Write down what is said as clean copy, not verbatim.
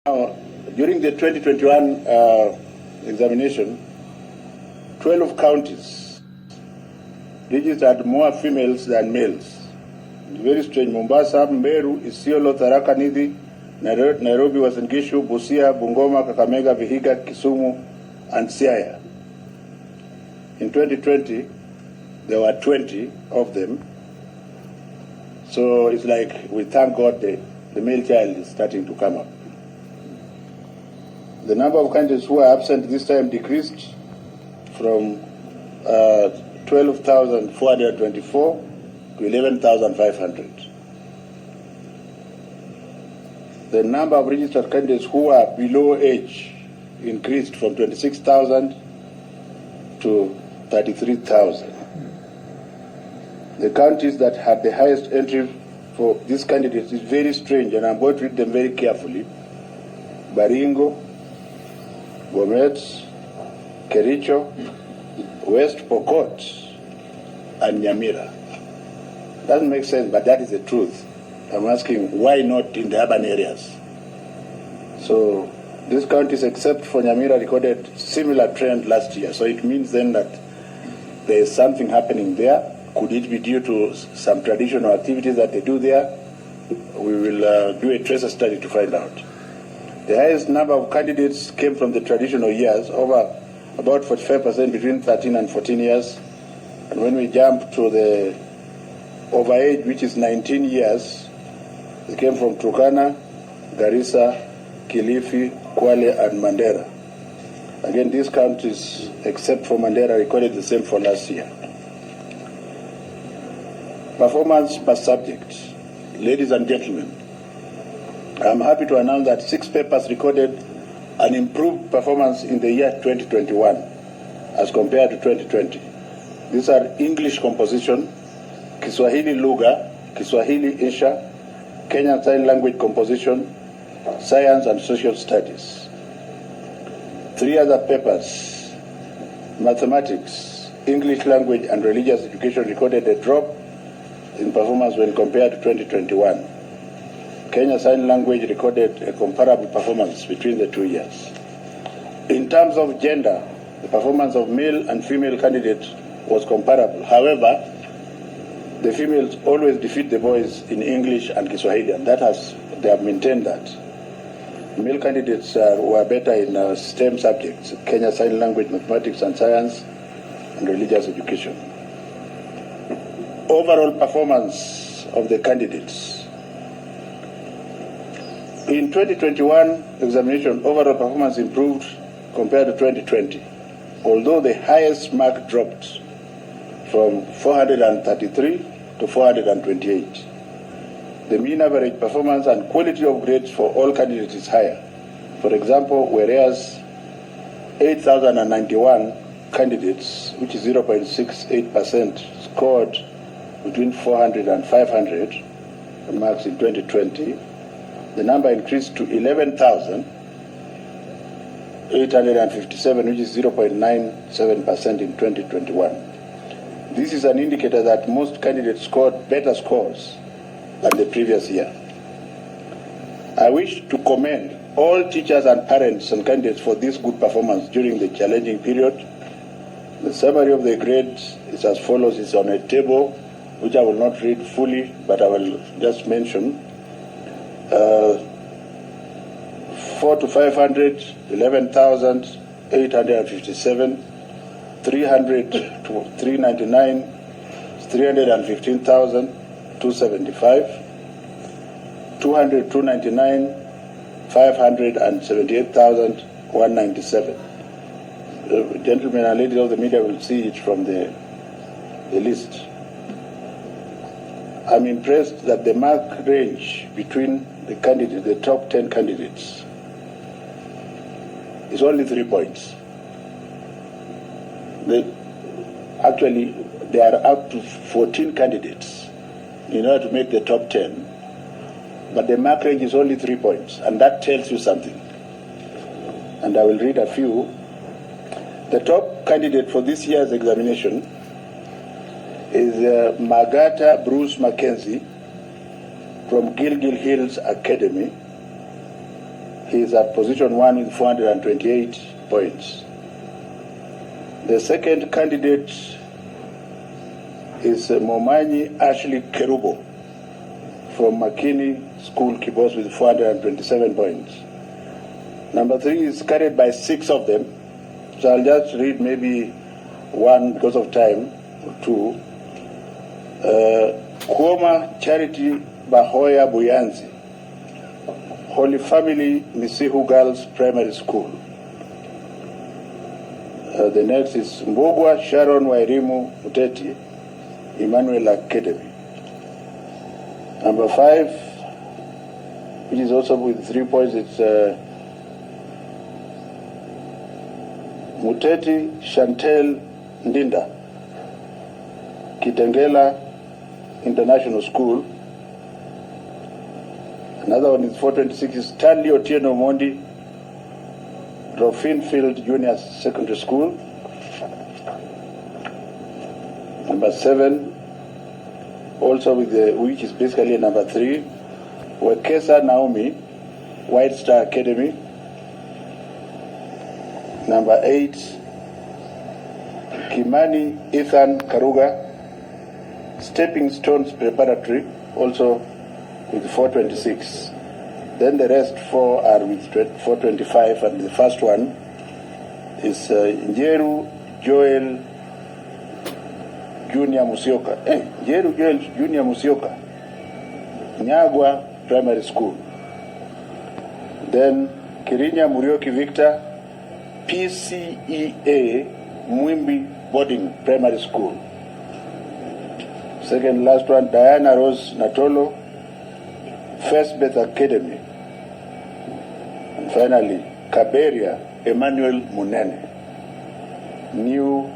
Now, during the 2021 examination, 12 counties registered more females than males. It's very strange. Mombasa, Meru, Isiolo, Tharaka Nithi, Nairobi, Uasin Gishu, Busia, Bungoma, Kakamega, Vihiga, Kisumu, and Siaya. In 2020, there were 20 of them. So it's like we thank God the male child is starting to come up. The number of candidates who are absent this time decreased from 12,424 to 11,500. The number of registered candidates who are below age increased from 26,000 to 33,000. The counties that had the highest entry for these candidates is very strange, and I'm going to read them very carefully. Baringo, Bomet, Kericho, West Pokot, and Nyamira. Doesn't make sense, but that is the truth. I'm asking, why not in the urban areas? So these counties, except for Nyamira, recorded similar trend last year. So it means then that there is something happening there. Could it be due to some traditional activities that they do there? We will do a tracer study to find out. The highest number of candidates came from the traditional years, over about 45% between 13 and 14 years. And when we jump to the overage, which is 19 years, they came from Turkana, Garissa, Kilifi, Kwale, and Mandera. Again, these countries, except for Mandera, recorded the same for last year. Performance per subject. Ladies and gentlemen, I'm happy to announce that 6 papers recorded an improved performance in the year 2021 as compared to 2020. These are English composition, Kiswahili Lugha, Kiswahili Isha, Kenyan Sign Language composition, Science and Social Studies. 3 other papers, Mathematics, English Language and Religious Education, recorded a drop in performance when compared to 2021. Kenya Sign Language recorded a comparable performance between the 2 years. In terms of gender, the performance of male and female candidates was comparable. However, the females always defeat the boys in English and Kiswahili, and they have maintained that. Male candidates were better in STEM subjects, Kenya Sign Language, Mathematics and Science, and Religious Education. Overall performance of the candidates. In 2021 examination, overall performance improved compared to 2020, although the highest mark dropped from 433 to 428. The mean average performance and quality of grades for all candidates is higher. For example, whereas 8,091 candidates, which is 0.68%, scored between 400 and 500 marks in 2020, the number increased to 11,857, which is 0.97% in 2021. This is an indicator that most candidates scored better scores than the previous year. I wish to commend all teachers and parents and candidates for this good performance during the challenging period. The summary of the grades is as follows. It's on a table, which I will not read fully, but I will just mention. 4 to 500, 11,857, 300 to 399, 315,275, 200 to 299, 578,197. Gentlemen and ladies of the media will see it from the list. I'm impressed that the mark range between the candidates, the top 10 candidates, is only 3 points. Actually, there are up to 14 candidates in order to make the top 10, but the mark range is only 3 points, and that tells you something. And I will read a few. The top candidate for this year's examination is Magata Bruce Mackenzie from Gilgil Hills Academy. He is at position 1 with 428 points. The second candidate is Momanyi Ashley Kerubo from Makini School, Kibos, with 427 points. Number 3 is carried by 6 of them, so I'll just read maybe one because of time, or 2. Kuoma Charity Bahoya Buyanzi, Holy Family Misihu Girls Primary School. The next is Mbogwa Sharon Wairimu Hete, Emmanuel Academy. Number 5, which is also with 3 points, it's Muteti Chantel Ndinda, Kitengela International School. Another one is 426 is Stanley Otieno Mondi, Rofinfield Junior Secondary School. Number 7, also with which is basically number 3, Wekesa Naomi, White Star Academy. Number 8, Kimani Ethan Karuga, Stepping Stones Preparatory, also with 426. Then the rest 4 are with 425, and the first one is Njeru Joel Junior Musioka. Njeru Joel Junior Musioka, Nyagwa Primary School. Then Kirinya Murioki Victor, PCEA Mwimbi Boarding Primary School. Second last one, Diana Rose Natolo, First Beth Academy. And finally, Kaberia Emmanuel Munene, New